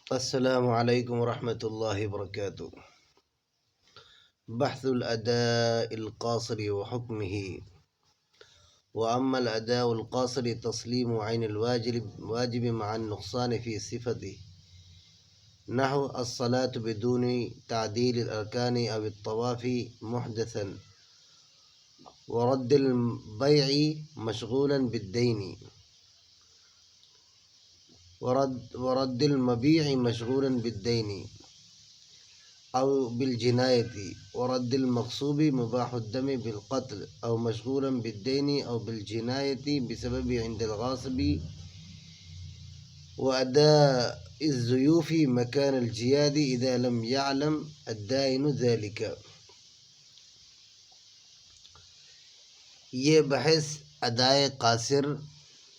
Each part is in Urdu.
السلام علیکم ورحمۃ اللہ وبرکاتہ۔ بحث الاداء القاصر وحکمه۔ واما الاداء القاصر تسلیم عین الواجب مع النقصان في صفته نحو الصلاة بدون تعدیل الارکان او الطواف محدثا ورد البیع مشغولا بالدین ورد المبيع مشغولا بالدين أو بالجناية ورد المغصوب مباح الدم بالقتل أو مشغولا بالدين أو بالجناية بسبب عند الغاصب وأداء الزيوف مكان الجياد إذا لم يعلم الدائن ذلك۔ یہ بحث ادائے قاصر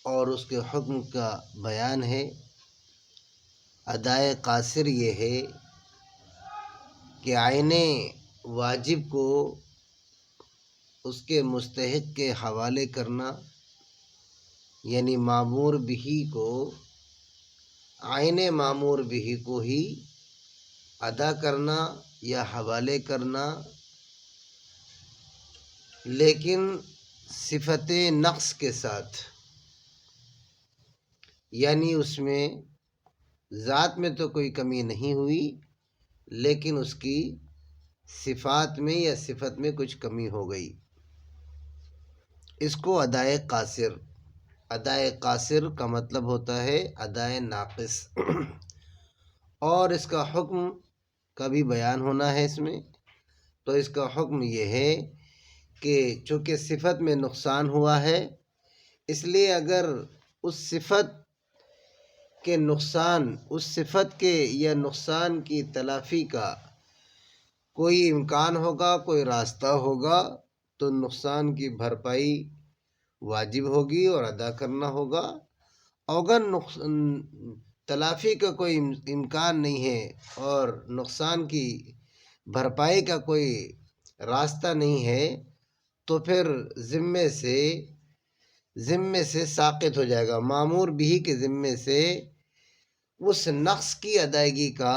اور اس کے حکم کا بیان ہے۔ ادائے قاصر یہ ہے کہ عین واجب کو اس کے مستحق کے حوالے کرنا، یعنی مامور بہ کو عین مامور بہ کو ہی ادا کرنا یا حوالے کرنا، لیکن صفت نقص کے ساتھ، یعنی اس میں ذات میں تو کوئی کمی نہیں ہوئی لیکن اس کی صفات میں یا صفت میں کچھ کمی ہو گئی، اس کو ادائے قاصر۔ ادائے قاصر کا مطلب ہوتا ہے ادائے ناقص، اور اس کا حکم کا بھی بیان ہونا ہے اس میں۔ تو اس کا حکم یہ ہے کہ چونکہ صفت میں نقصان ہوا ہے، اس لیے اگر اس صفت کے نقصان، اس صفت کے یا نقصان کی تلافی کا کوئی امکان ہوگا، کوئی راستہ ہوگا، تو نقصان کی بھرپائی واجب ہوگی اور ادا کرنا ہوگا۔ اگر تلافی کا کوئی امکان نہیں ہے اور نقصان کی بھرپائی کا کوئی راستہ نہیں ہے تو پھر ذمے سے ساقط ہو جائے گا، مامور بھی کے ذمے سے اس نقص کی ادائیگی کا،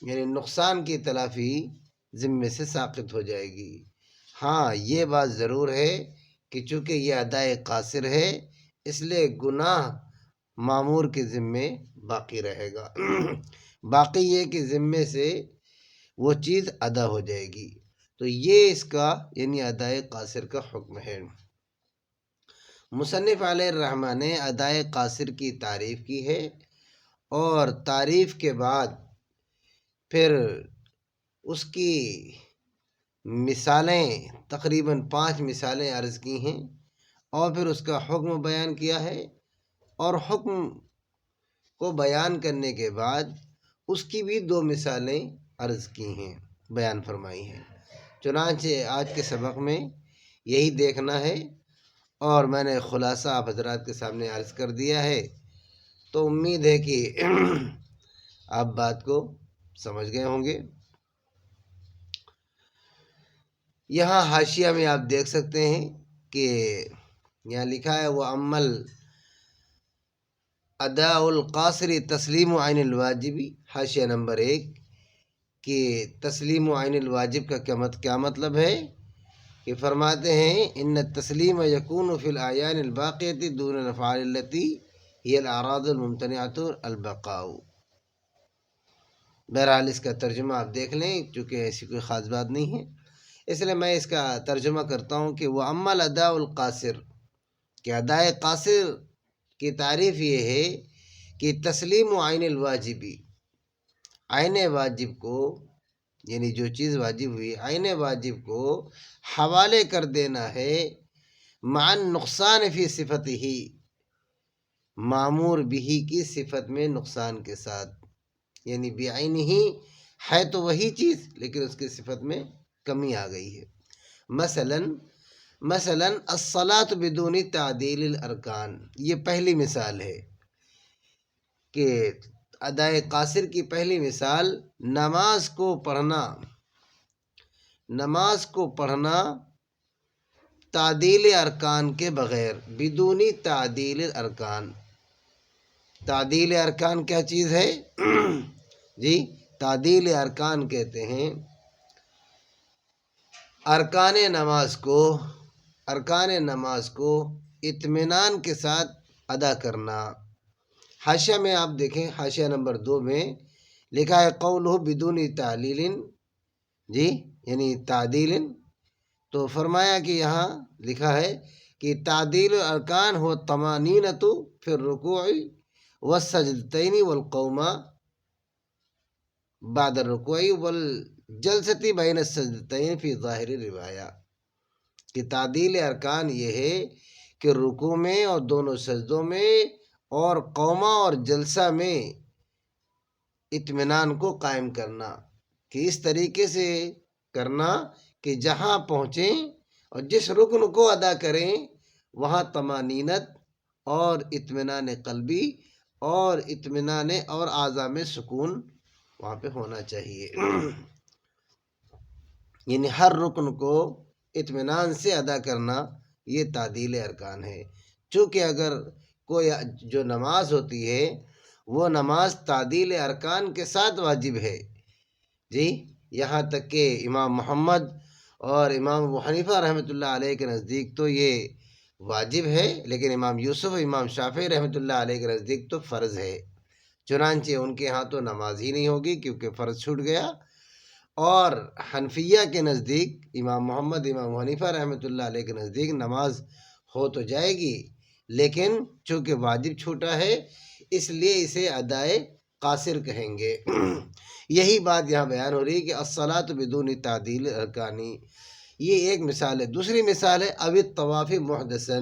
یعنی نقصان کی تلافی ذمے سے ساقط ہو جائے گی۔ ہاں، یہ بات ضرور ہے کہ چونکہ یہ ادائے قاصر ہے اس لیے گناہ مامور کے ذمے باقی رہے گا، باقی یہ کہ ذمے سے وہ چیز ادا ہو جائے گی۔ تو یہ اس کا یعنی ادائے قاصر کا حکم ہے۔ مصنف علیہ الرحمہ نے ادائے قاصر کی تعریف کی ہے، اور تعریف کے بعد پھر اس کی مثالیں تقریباً 5 مثالیں عرض کی ہیں، اور پھر اس کا حکم بیان کیا ہے، اور حکم کو بیان کرنے کے بعد اس کی بھی 2 مثالیں عرض کی ہیں، بیان فرمائی ہیں۔ چنانچہ آج کے سبق میں یہی دیکھنا ہے، اور میں نے خلاصہ آپ حضرات کے سامنے عرض کر دیا ہے، تو امید ہے کہ آپ بات کو سمجھ گئے ہوں گے۔ یہاں حاشیہ میں آپ دیکھ سکتے ہیں کہ یہاں لکھا ہے وَأَمَّا الْأَدَاءُ الْقَاصِرِ تسلیم عین الواجبی، حاشیہ نمبر 1 کہ تسلیم عین الواجب کا کیا مطلب ہے، کہ فرماتے ہیں ان التسلیم یکون فی الاعیان الباقیۃ دون الافعال التی ہی الاعراض الممتنعۃ البقاء۔ بہرحال اس کا ترجمہ آپ دیکھ لیں، چونکہ ایسی کوئی خاص بات نہیں ہے، اس لیے میں اس کا ترجمہ کرتا ہوں کہ وَأَمَّا الْأَدَاءُ الْقَاصِرُ، کہ ادائے قاصر کی تعریف یہ ہے کہ تسلیم عین الواجبی، عین واجب کو، یعنی جو چیز واجب ہوئی عین واجب کو حوالے کر دینا ہے، مع النقصان فی صفتہ، مامور بھی کی صفت میں نقصان کے ساتھ، یعنی بعینہ ہے تو وہی چیز لیکن اس کی صفت میں کمی آ گئی ہے۔ مثلا الصلاۃ بدون تعدیل الارکان، یہ پہلی مثال ہے کہ ادائے قاصر کی پہلی مثال نماز کو پڑھنا تعدیل ارکان کے بغیر، بدون تعدیل الارکان، تعدیل ارکان کیا چیز ہے؟ جی تعدیل ارکان کہتے ہیں ارکان نماز کو اطمینان کے ساتھ ادا کرنا۔ حاشیہ میں آپ دیکھیں، حاشیہ نمبر 2 میں لکھا ہے قولہ بدون تعلیل، جی یعنی تعدیل، تو فرمایا کہ یہاں لکھا ہے کہ تعدیل الارکان ہو طمانینۃ فی الرکوع والسجدتین والقوما بعد الرکوع والجلسۃ بین السجدتین فی ظاہر روایہ، کہ تعدیل ارکان یہ ہے کہ رکوع میں اور دونوں سجدوں میں اور قوما اور جلسہ میں اطمینان کو قائم کرنا، کہ اس طریقے سے کرنا کہ جہاں پہنچیں اور جس رکن کو ادا کریں وہاں طمانینت اور اطمینان قلبی اور اطمینان اور اعضاء میں سکون وہاں پہ ہونا چاہیے۔ یعنی ہر رکن کو اطمینان سے ادا کرنا یہ تعدیل ارکان ہے۔ چونکہ اگر کوئی جو نماز ہوتی ہے وہ نماز تعدیل ارکان کے ساتھ واجب ہے، جی یہاں تک کہ امام محمد اور امام ابو حنیفہ رحمۃ اللہ علیہ کے نزدیک تو یہ واجب ہے، لیکن امام یوسف امام شافعی رحمۃ اللہ علیہ کے نزدیک تو فرض ہے، چنانچہ ان کے ہاں تو نماز ہی نہیں ہوگی کیونکہ فرض چھوٹ گیا۔ اور حنفیہ کے نزدیک امام محمد امام حنیفہ رحمۃ اللہ علیہ کے نزدیک نماز ہو تو جائے گی، لیکن چونکہ واجب چھوٹا ہے اس لیے اسے ادائے قاصر کہیں گے۔ یہی بات یہاں بیان ہو رہی ہے کہ الصلاۃ بدون تعدیل ارکانی، یہ ایک مثال ہے۔ دوسری مثال ہے اب الطواف محدثا،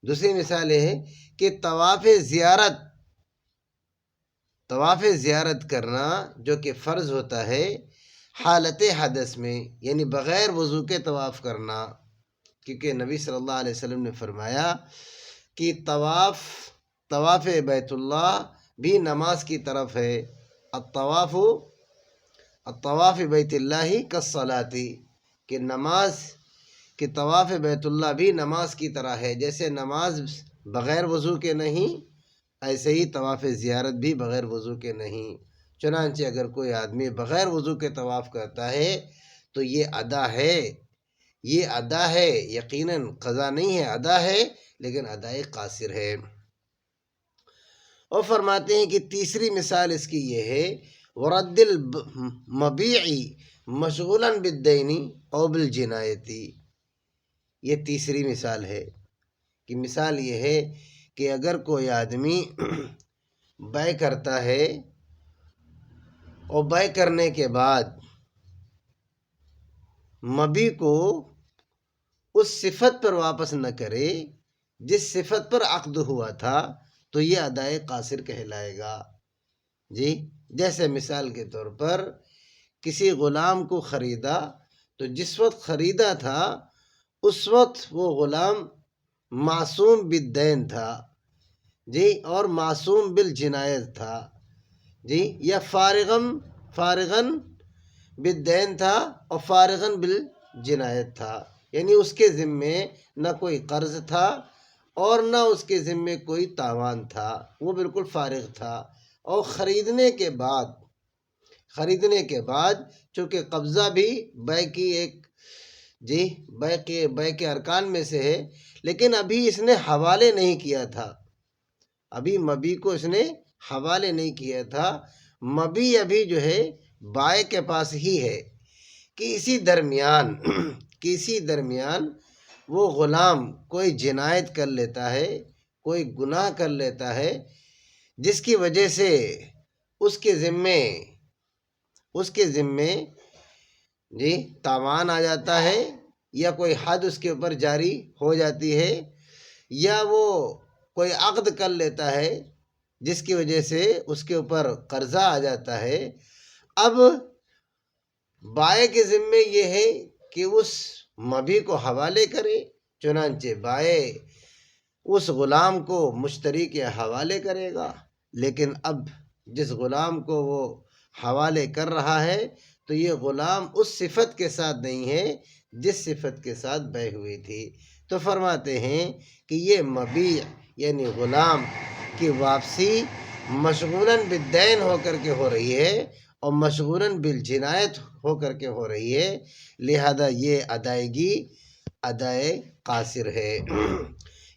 دوسری مثال یہ ہے کہ طواف زیارت کرنا جو کہ فرض ہوتا ہے حالت حدث میں، یعنی بغیر وضو کے طواف کرنا، کیونکہ نبی صلی اللہ علیہ وسلم نے فرمایا کہ طواف بیت اللہ بھی نماز کی طرف ہے، الطواف بیت اللہ کالصلاۃ، کہ نماز کہ طواف بیت اللہ بھی نماز کی طرح ہے، جیسے نماز بغیر وضو کے نہیں ایسے ہی طواف زیارت بھی بغیر وضو کے نہیں۔ چنانچہ اگر کوئی آدمی بغیر وضو کے طواف کرتا ہے تو یہ ادا ہے، یقیناً قضا نہیں ہے، ادا ہے، لیکن ادائے قاصر ہے۔ اور فرماتے ہیں کہ تیسری مثال اس کی یہ ہے ورد المبیع مشغولا بالدین او بالجنایت، یہ تیسری مثال ہے کہ مثال یہ ہے کہ اگر کوئی آدمی بیع کرتا ہے اور بیع کرنے کے بعد مبیع کو اس صفت پر واپس نہ کرے جس صفت پر عقد ہوا تھا تو یہ ادائے قاصر کہلائے گا۔ جی جیسے مثال کے طور پر کسی غلام کو خریدا تو جس وقت خریدا تھا اس وقت وہ غلام معصوم بالدین تھا، جی اور معصوم بالجنایت تھا، جی یا فارغن بالدین تھا اور فارغن بالجنایت تھا، یعنی اس کے ذمے نہ کوئی قرض تھا اور نہ اس کے ذمے کوئی تاوان تھا، وہ بالکل فارغ تھا۔ اور خریدنے کے بعد چونکہ قبضہ بھی بیع کی ایک بیع کے ارکان میں سے ہے، لیکن ابھی اس نے حوالے نہیں کیا تھا، ابھی مبیع کو اس نے حوالے نہیں کیا تھا، مبیع ابھی جو ہے بائع کے پاس ہی ہے، کہ اسی درمیان وہ غلام کوئی جنایت کر لیتا ہے، کوئی گناہ کر لیتا ہے جس کی وجہ سے اس کے ذمے جی تاوان آ جاتا ہے، یا کوئی حد اس کے اوپر جاری ہو جاتی ہے، یا وہ کوئی عقد کر لیتا ہے جس کی وجہ سے اس کے اوپر قرضہ آ جاتا ہے۔ اب بائع کے ذمے یہ ہے کہ اس مبیع کو حوالے کرے، چنانچہ بائع اس غلام کو مشتری کے حوالے کرے گا، لیکن اب جس غلام کو وہ حوالے کر رہا ہے تو یہ غلام اس صفت کے ساتھ نہیں ہے جس صفت کے ساتھ بیع ہوئی تھی۔ تو فرماتے ہیں کہ یہ مبیع یعنی غلام کی واپسی مشغولاً بالدین ہو کر کے ہو رہی ہے اور مشغولاً بالجنایت ہو کر کے ہو رہی ہے، لہذا یہ ادائیگی ادائے قاصر ہے۔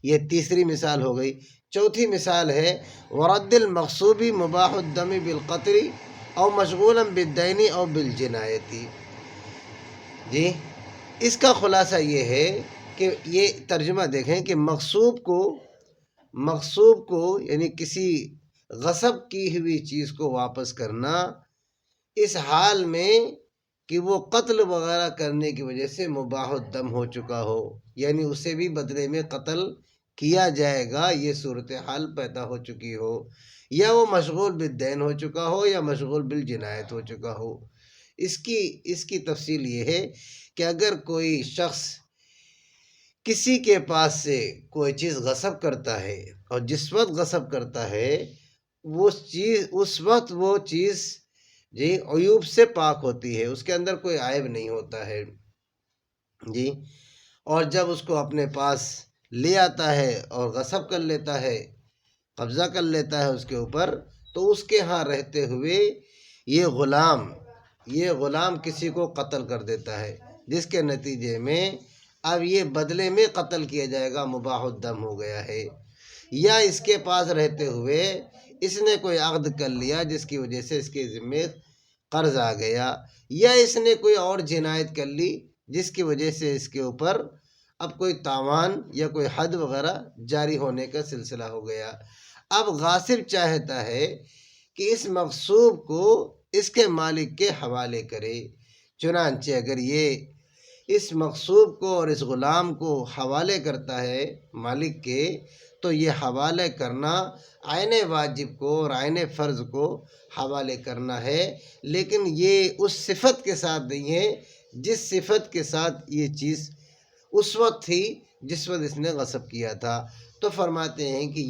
یہ تیسری مثال ہو گئی۔ چوتھی مثال ہے ورد المغصوبی مباح الدم بالقتل او مشغولا بالدین او بالجنایتی۔ جی اس کا خلاصہ یہ ہے کہ یہ ترجمہ دیکھیں کہ مغصوب کو یعنی کسی غصب کی ہوئی چیز کو واپس کرنا اس حال میں کہ وہ قتل وغیرہ کرنے کی وجہ سے مباح الدم ہو چکا ہو، یعنی اسے بھی بدلے میں قتل کیا جائے گا، یہ صورتحال پیدا ہو چکی ہو، یا وہ مشغول بالدین ہو چکا ہو یا مشغول بالجنایت ہو چکا ہو۔ اس کی تفصیل یہ ہے کہ اگر کوئی شخص کسی کے پاس سے کوئی چیز غصب کرتا ہے اور جس وقت غصب کرتا ہے اس وقت وہ چیز جی عیوب سے پاک ہوتی ہے، اس کے اندر کوئی عیب نہیں ہوتا ہے جی، اور جب اس کو اپنے پاس لے آتا ہے اور غصب کر لیتا ہے، قبضہ کر لیتا ہے اس کے اوپر، تو اس کے ہاں رہتے ہوئے یہ غلام کسی کو قتل کر دیتا ہے، جس کے نتیجے میں اب یہ بدلے میں قتل کیا جائے گا، مباح الدم ہو گیا ہے۔ یا اس کے پاس رہتے ہوئے اس نے کوئی عقد کر لیا جس کی وجہ سے اس کے ذمے قرض آ گیا، یا اس نے کوئی اور جنایت کر لی جس کی وجہ سے اس کے اوپر اب کوئی تاوان یا کوئی حد وغیرہ جاری ہونے کا سلسلہ ہو گیا۔ اب غاصب چاہتا ہے کہ اس مغصوب کو اس کے مالک کے حوالے کرے، چنانچہ اگر یہ اس مغصوب کو اور اس غلام کو حوالے کرتا ہے مالک کے، تو یہ حوالے کرنا عین واجب کو اور عین فرض کو حوالے کرنا ہے، لیکن یہ اس صفت کے ساتھ نہیں ہے جس صفت کے ساتھ یہ چیز اس وقت تھی جس وقت اس نے غصب کیا تھا۔ تو فرماتے ہیں کہ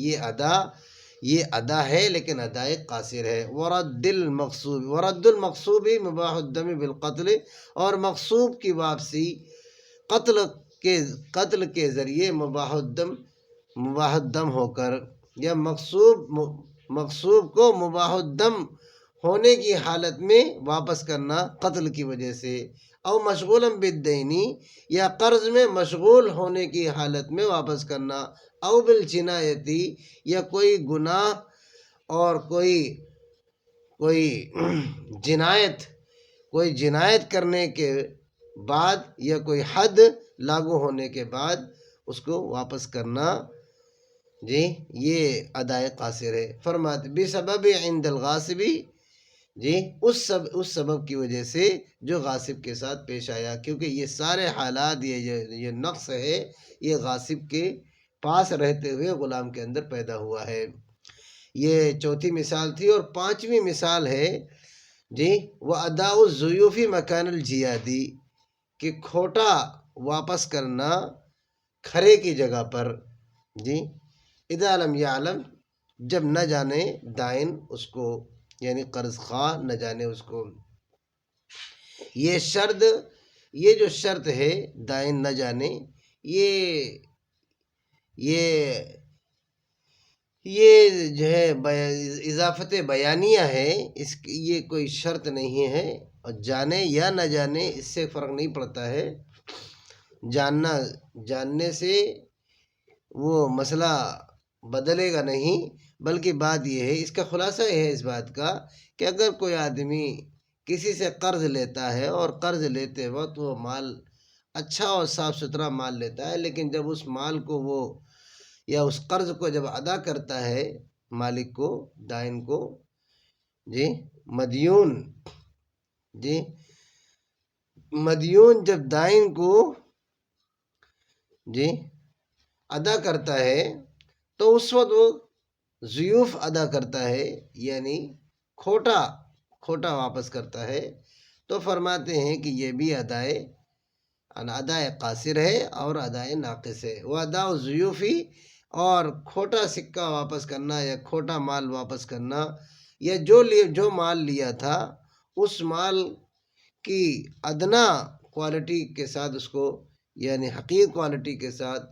یہ ادا ہے لیکن ادائے قاصر ہے۔ ورد المغصوب مباح الدم بالقتل، اور مغصوب کی واپسی قتل کے ذریعے مباح الدم ہو کر، یا مغصوب کو مباح الدم ہونے کی حالت میں واپس کرنا قتل کی وجہ سے، او مشغولا بالدینی، یا قرض میں مشغول ہونے کی حالت میں واپس کرنا، او بالجنایتی، یا کوئی گناہ اور کوئی جنایت کرنے کے بعد یا کوئی حد لاگو ہونے کے بعد اس کو واپس کرنا، جی یہ ادائے قاصر ہے۔ فرماتے بسبب عند الغاصبی، جی اس سبب کی وجہ سے جو غاصب کے ساتھ پیش آیا، کیونکہ یہ سارے حالات یہ نقص ہے یہ غاصب کے پاس رہتے ہوئے غلام کے اندر پیدا ہوا ہے۔ یہ چوتھی مثال تھی، اور پانچویں مثال ہے جی وہ اداء الضیوف مکان الجیادی، کہ کھوٹا واپس کرنا کھرے کی جگہ پر، جی اذا لم یعلم، جب نہ جانے دائن اس کو، یعنی قرض خواہ نہ جانے اس کو۔ یہ جو شرط ہے دائن نہ جانے، یہ جو ہے اضافت بیانیہ ہے، یہ کوئی شرط نہیں ہے، اور جانے یا نہ جانے اس سے فرق نہیں پڑتا ہے، جاننے سے وہ مسئلہ بدلے گا نہیں، بلکہ بات یہ ہے، اس کا خلاصہ یہ ہے اس بات کا کہ اگر کوئی آدمی کسی سے قرض لیتا ہے اور قرض لیتے وقت وہ مال اچھا اور صاف ستھرا مال لیتا ہے، لیکن جب اس مال کو یا اس قرض کو جب ادا کرتا ہے مالک کو، دائن کو، جی مدیون جب دائن کو جی ادا کرتا ہے تو اس وقت وہ ضیوف ادا کرتا ہے، یعنی کھوٹا واپس کرتا ہے، تو فرماتے ہیں کہ یہ بھی ادائے قاصر ہے اور ادائے ناقص ہے۔ وہ ادا الضیوفی، اور کھوٹا سکہ واپس کرنا یا کھوٹا مال واپس کرنا، یا جو مال لیا تھا اس مال کی ادنا کوالٹی کے ساتھ اس کو، یعنی حقیر کوالٹی کے ساتھ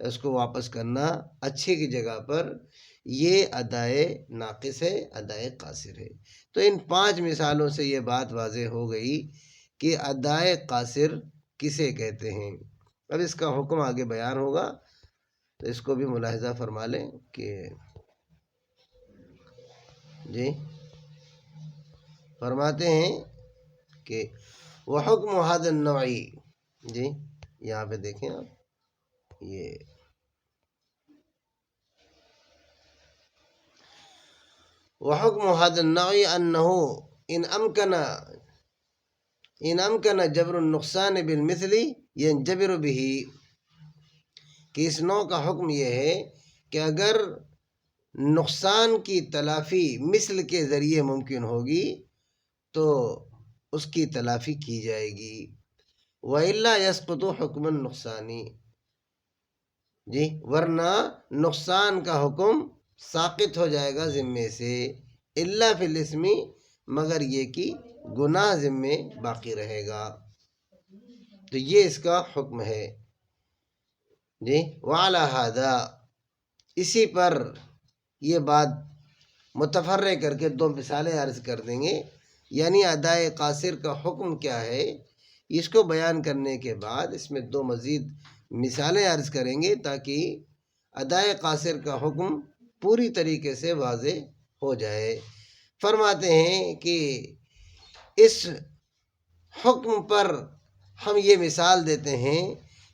اس کو واپس کرنا اچھے کی جگہ پر، یہ ادائے ناقص ہے، ادائے قاصر ہے۔ تو ان 5 مثالوں سے یہ بات واضح ہو گئی کہ ادائے قاصر کسے کہتے ہیں۔ اب اس کا حکم آگے بیان ہوگا، تو اس کو بھی ملاحظہ فرما لیں کہ جی فرماتے ہیں کہ وحکم هذا النوع، جی یہاں پہ دیکھیں آپ، یہ وحکم هذا النوع انه ان امکن جبر النقصان بالمثل ينجبر به، کہ اس نوع کا حکم یہ ہے کہ اگر نقصان کی تلافی مثل کے ذریعے ممکن ہوگی تو اس کی تلافی کی جائے گی۔ وَإِلَّا يَسْقُطُ حُكْمُ النُّقْصَانِ، جی ورنہ نقصان کا حکم ساقط ہو جائے گا ذمے سے، الا فی الاسم، مگر یہ کہ گناہ ذمے باقی رہے گا۔ تو یہ اس کا حکم ہے جی۔ وعلی ھذا، اسی پر یہ بات متفرع کر کے 2 مثالیں عرض کر دیں گے، یعنی ادائے قاصر کا حکم کیا ہے، اس کو بیان کرنے کے بعد اس میں 2 مزید مثالیں عرض کریں گے تاکہ ادائے قاصر کا حکم پوری طریقے سے واضح ہو جائے۔ فرماتے ہیں کہ اس حکم پر ہم یہ مثال دیتے ہیں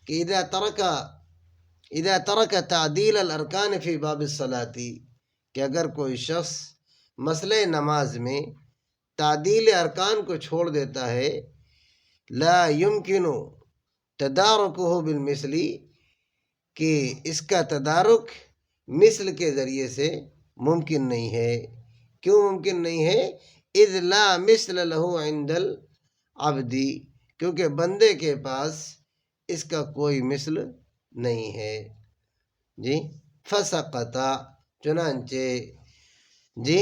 کہ اذا ترک تعدیل الارکان فی باب الصلاۃ، کہ اگر کوئی شخص مسئلہ نماز میں تعدیل ارکان کو چھوڑ دیتا ہے، لا یمکن تدارکہ بالمثل، کہ اس کا تدارک مثل کے ذریعے سے ممکن نہیں ہے۔ کیوں ممکن نہیں ہے؟ اذ لا مثل لہ عند العبد، کیونکہ بندے کے پاس اس کا کوئی مثل نہیں ہے جی۔ فسقط، چنانچہ جی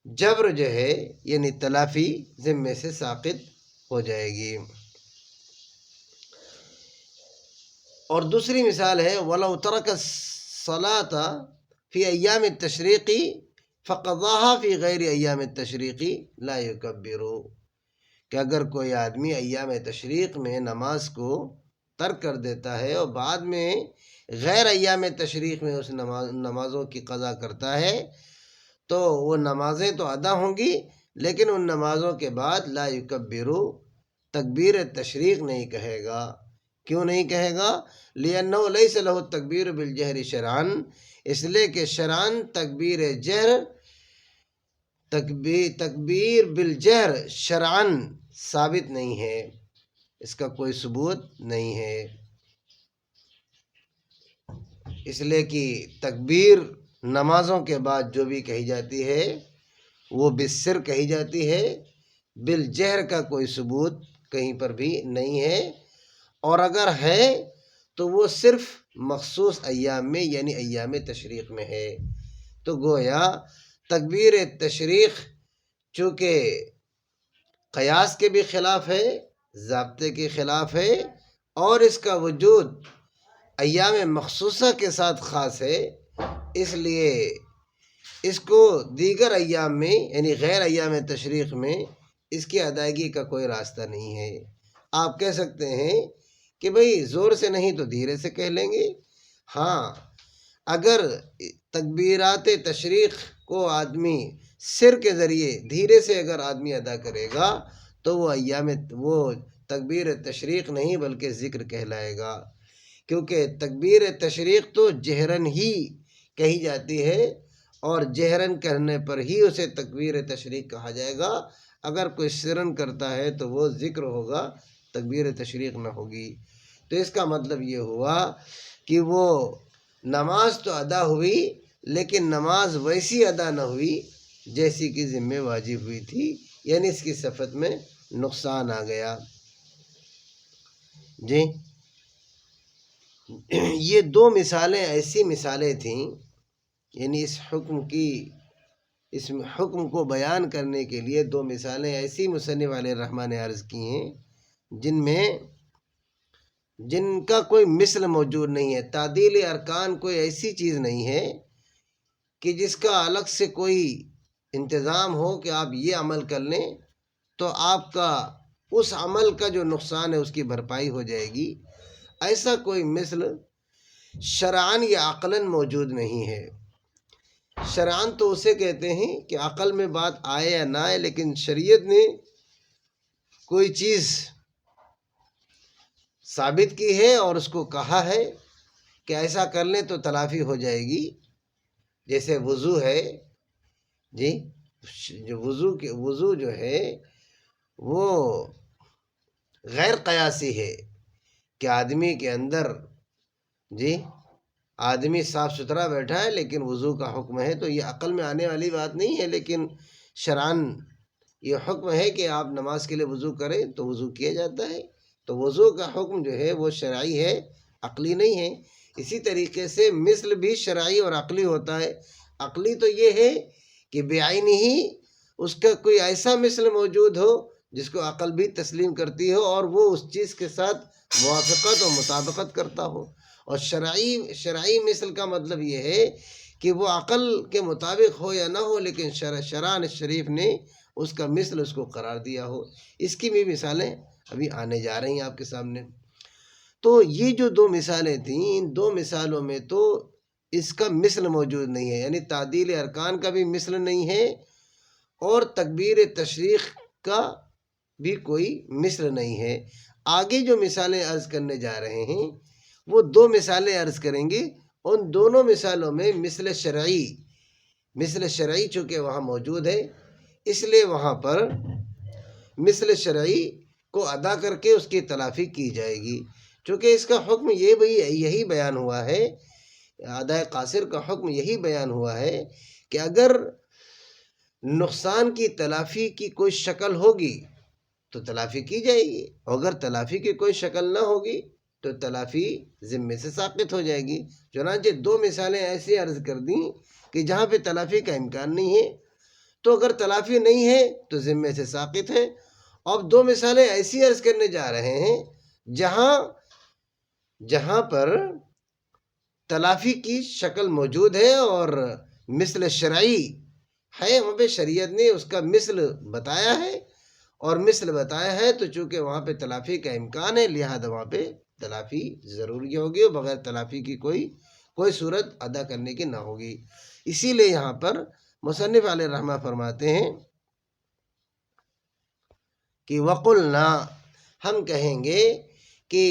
جبر جو ہے یعنی تلافی ذمے سے ساقط ہو جائے گی۔ اور دوسری مثال ہے وَلَوْ تَرَكَ الصَّلَاةَ فِي أَيَّامِ التَّشْرِيقِ فَقَضَاهَا فِي غَيْرِ أَيَّامِ التَّشْرِيقِ لَا يُكَبِّرُ، کہ اگر کوئی آدمی ایام تشریق میں نماز کو ترک کر دیتا ہے اور بعد میں غیر ایام تشریق میں اس نمازوں کی قضا کرتا ہے، تو وہ نمازیں تو ادا ہوں گی لیکن ان نمازوں کے بعد لا یکبرو، تکبیر تشریق نہیں کہے گا۔ کیوں نہیں کہے گا؟ لأنه ليس له التکبیر بالجہر شرعا، اس لیے کہ شرعاً تکبیر بالجہر شرعاً ثابت نہیں ہے، اس کا کوئی ثبوت نہیں ہے۔ اس لیے کہ تکبیر نمازوں کے بعد جو بھی کہی جاتی ہے وہ بالسر کہی جاتی ہے، بالجہر کا کوئی ثبوت کہیں پر بھی نہیں ہے، اور اگر ہے تو وہ صرف مخصوص ایام میں یعنی ایام تشریق میں ہے۔ تو گویا تکبیر تشریق چونکہ قیاس کے بھی خلاف ہے، ضابطے کے خلاف ہے، اور اس کا وجود ایام مخصوصہ کے ساتھ خاص ہے، اس لیے اس کو دیگر ایام میں یعنی غیر ایام تشریق میں اس کی ادائیگی کا کوئی راستہ نہیں ہے۔ آپ کہہ سکتے ہیں کہ بھئی زور سے نہیں تو دھیرے سے کہہ لیں گے۔ ہاں، اگر تکبیرات تشریق کو آدمی سر کے ذریعے دھیرے سے اگر آدمی ادا کرے گا تو وہ تکبیر تشریق نہیں بلکہ ذکر کہلائے گا، کیونکہ تکبیر تشریق تو جہرن ہی کہی جاتی ہے، اور جہرن کہنے پر ہی اسے تکبیر تشریق کہا جائے گا۔ اگر کوئی سرن کرتا ہے تو وہ ذکر ہوگا، تکبیر تشریق نہ ہوگی۔ تو اس کا مطلب یہ ہوا کہ وہ نماز تو ادا ہوئی لیکن نماز ویسی ادا نہ ہوئی جیسی کہ ذمہ واجب ہوئی تھی، یعنی اس کی صفت میں نقصان آ گیا جی۔ یہ 2 مثالیں ایسی مثالیں تھیں، یعنی اس حکم کو بیان کرنے کے لیے 2 مثالیں ایسی مصنف علیہ الرحمٰن نے عرض کی ہیں جن کا کوئی مثل موجود نہیں ہے۔ تعدیل ارکان کوئی ایسی چیز نہیں ہے کہ جس کا الگ سے کوئی انتظام ہو کہ آپ یہ عمل کر لیں تو آپ کا اس عمل کا جو نقصان ہے اس کی بھرپائی ہو جائے گی، ایسا کوئی مثل شرعاً یا عقلاً موجود نہیں ہے۔ شرعاً تو اسے کہتے ہیں کہ عقل میں بات آئے یا نہ آئے، لیکن شریعت نے کوئی چیز ثابت کی ہے اور اس کو کہا ہے کہ ایسا کر لیں تو تلافی ہو جائے گی۔ جیسے وضو ہے، جی، جو وضو جو ہے وہ غیر قیاسی ہے کہ آدمی کے اندر، جی، آدمی صاف ستھرا بیٹھا ہے لیکن وضو کا حکم ہے، تو یہ عقل میں آنے والی بات نہیں ہے، لیکن شرعاً یہ حکم ہے کہ آپ نماز کے لیے وضو کریں تو وضو کیا جاتا ہے۔ تو وضو کا حکم جو ہے وہ شرعی ہے، عقلی نہیں ہے۔ اسی طریقے سے مثل بھی شرعی اور عقلی ہوتا ہے۔ عقلی تو یہ ہے کہ بعینہ ہی اس کا کوئی ایسا مثل موجود ہو جس کو عقل بھی تسلیم کرتی ہو اور وہ اس چیز کے ساتھ موافقت اور مطابقت کرتا ہو۔ اور شرعی مثل کا مطلب یہ ہے کہ وہ عقل کے مطابق ہو یا نہ ہو، لیکن شرع شریف نے اس کا مثل اس کو قرار دیا ہو۔ اس کی بھی مثالیں ابھی آنے جا رہی ہیں آپ کے سامنے۔ تو یہ جو دو مثالیں تھیں، ان دو مثالوں میں تو اس کا مثل موجود نہیں ہے، یعنی تعدیل ارکان کا بھی مثل نہیں ہے اور تکبیر تشریق کا بھی کوئی مثل نہیں ہے۔ آگے جو مثالیں عرض کرنے جا رہے ہیں وہ دو مثالیں عرض کریں گے، ان دونوں مثالوں میں مثل شرعی چونکہ وہاں موجود ہے، اس لیے وہاں پر مثل شرعی کو ادا کر کے اس کی تلافی کی جائے گی، چونکہ اس کا حکم یہی بیان ہوا ہے، ادائے قاصر کا حکم یہی بیان ہوا ہے کہ اگر نقصان کی تلافی کی کوئی شکل ہوگی تو تلافی کی جائے گی، اور اگر تلافی کی کوئی شکل نہ ہوگی تو تلافی ذمے سے ساقط ہو جائے گی۔ چنانچہ دو مثالیں ایسی عرض کر دیں کہ جہاں پہ تلافی کا امکان نہیں ہے، تو اگر تلافی نہیں ہے تو ذمے سے ساقط ہے۔ اب دو مثالیں ایسی عرض کرنے جا رہے ہیں جہاں پر تلافی کی شکل موجود ہے اور مثل شرعی ہے، وہاں پہ شریعت نے اس کا مثل بتایا ہے، اور مثل بتایا ہے تو چونکہ وہاں پہ تلافی کا امکان ہے، لہذا وہاں پہ تلافی ضروری ہوگی اور بغیر تلافی کی کوئی صورت ادا کرنے کی نہ ہوگی۔ اسی لیے یہاں پر مصنف علیہ رحمہ فرماتے ہیں کہ وَقُلْنَا، ہم کہیں گے کہ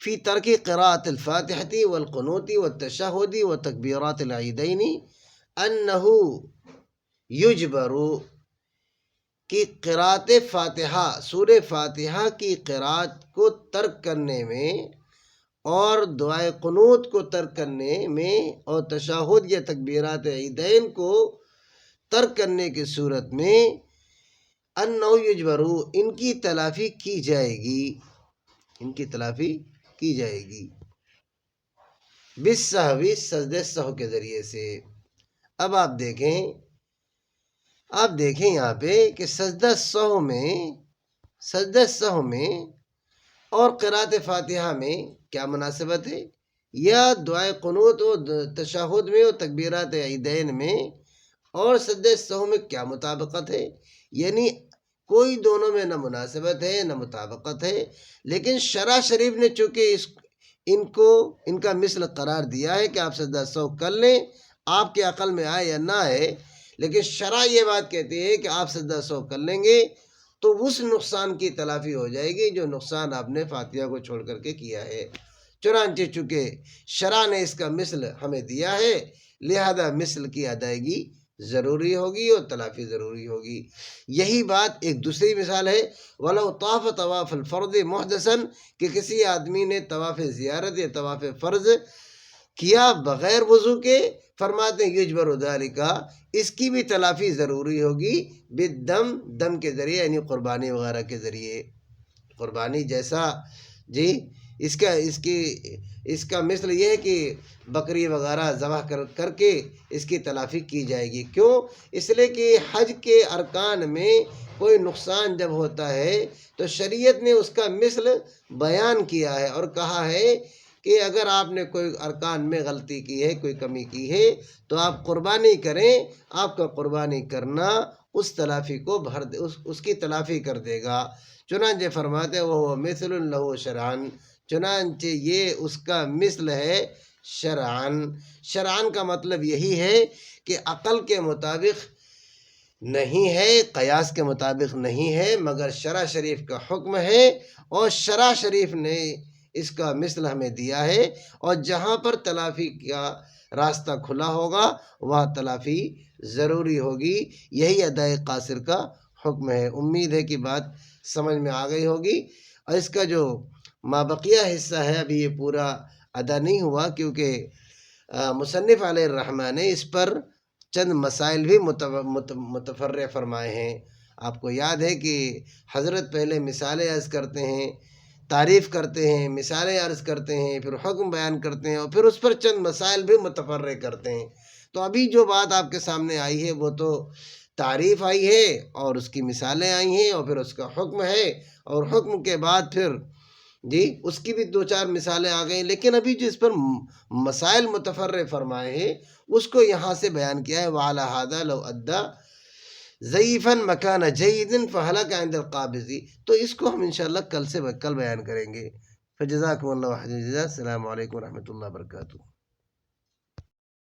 فی ترک قراءۃ الفاتحۃ والقنوت والتشہد وتکبیرات العیدین انہ یجبر، کہ قراءۃ فاتحہ، سورہ فاتحہ کی قراءت کو ترک کرنے میں اور دعائے قنوت کو ترک کرنے میں اور تشہد یا تکبیرات عیدین کو ترک کرنے کی صورت میں انہ یجبر، ان کی تلافی کی جائے گی بالسہو، سجدہ سہو کے ذریعے سے۔ اب آپ دیکھیں یہاں پہ کہ سجدہ سہو میں اور قراءت فاتحہ میں کیا مناسبت ہے، یا دعائے قنوت و تشہد میں اور تکبیرات عیدین میں اور سجدہ سہو میں کیا مطابقت ہے؟ یعنی کوئی دونوں میں نہ مناسبت ہے نہ مطابقت ہے، لیکن شرع شریف نے چونکہ ان کا مثل قرار دیا ہے کہ آپ سجدہ سہو کر لیں، آپ کے عقل میں آئے یا نہ آئے، لیکن شرع یہ بات کہتی ہے کہ آپ سجدہ سہو کر لیں گے تو اس نقصان کی تلافی ہو جائے گی جو نقصان آپ نے فاتحہ کو چھوڑ کر کے کیا ہے۔ چنانچہ چونکہ شرع نے اس کا مثل ہمیں دیا ہے، لہذا مثل کی ادائیگی ضروری ہوگی اور تلافی ضروری ہوگی۔ یہی بات ایک دوسری مثال ہے، وَلَوْ طَافَ طَوَافَ الْفَرْضِ مُحْدَثًا، کہ کسی آدمی نے طواف زیارت یا طواف فرض کیا بغیر وضو کے، فرماتے ہیں یجبر ذالک، اس کی بھی تلافی ضروری ہوگی بالدم، دم کے ذریعے، یعنی قربانی وغیرہ کے ذریعے۔ قربانی جیسا، جی، اس کا مثل یہ ہے کہ بکری وغیرہ ذبح کر کے اس کی تلافی کی جائے گی۔ کیوں؟ اس لیے کہ حج کے ارکان میں کوئی نقصان جب ہوتا ہے تو شریعت نے اس کا مثل بیان کیا ہے اور کہا ہے کہ اگر آپ نے کوئی ارکان میں غلطی کی ہے، کوئی کمی کی ہے، تو آپ قربانی کریں، آپ کا قربانی کرنا اس تلافی کو بھر دے، اس کی تلافی کر دے گا۔ چنانچہ فرماتے وہ مثل لہو شرعن، چنانچہ یہ اس کا مثل ہے شرعن۔ شرعن کا مطلب یہی ہے کہ عقل کے مطابق نہیں ہے، قیاس کے مطابق نہیں ہے، مگر شرع شریف کا حکم ہے، اور شرع شریف نے اس کا مثل ہمیں دیا ہے، اور جہاں پر تلافی کا راستہ کھلا ہوگا وہاں تلافی ضروری ہوگی۔ یہی ادائے قاصر کا حکم ہے۔ امید ہے کہ بات سمجھ میں آ گئی ہوگی، اور اس کا جو مابقیہ حصہ ہے ابھی یہ پورا ادا نہیں ہوا، کیونکہ مصنف علیہ الرحمہ نے اس پر چند مسائل بھی متفرع فرمائے ہیں۔ آپ کو یاد ہے کہ حضرت پہلے مثالیں عرض کرتے ہیں، تعریف کرتے ہیں، مثالیں عرض کرتے ہیں، پھر حکم بیان کرتے ہیں، اور پھر اس پر چند مسائل بھی متفرع کرتے ہیں۔ تو ابھی جو بات آپ کے سامنے آئی ہے وہ تو تعریف آئی ہے، اور اس کی مثالیں آئی ہیں، اور پھر اس کا حکم ہے، اور حکم کے بعد پھر اس کی بھی دو چار مثالیں آ گئیں، لیکن ابھی جو اس پر مسائل متفرع فرمائے ہیں اس کو یہاں سے بیان کیا ہے۔ وَعَلَى هَذَا لَوْ أَدَّى ضعیفاً مکان جید فہلک عند القابض، تو اس کو ہم انشاءاللہ کل بیان کریں گے۔ فجزاکم اللہ خیر الجزا۔ السلام علیکم ورحمۃ اللہ وبرکاتہ۔